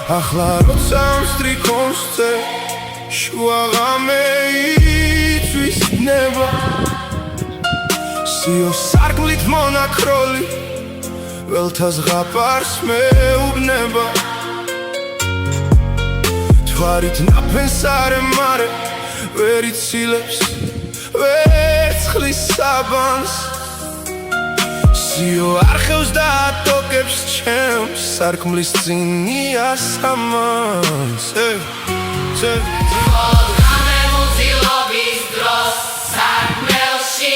ახლა როცა მსტრიქონს წე შუაღამე იწვის ნება სიო სარკმლით მონაქროლი ველთა ზღაპარს მეუბნება თვარით ნაფენს არემარე ვერ იცილებს ვერცხლის საბანს სიო არხევს და ატოკებს ჩემს სარკმლის წინია სამანს Odgramy muzylowi zdroz, sarkmelsi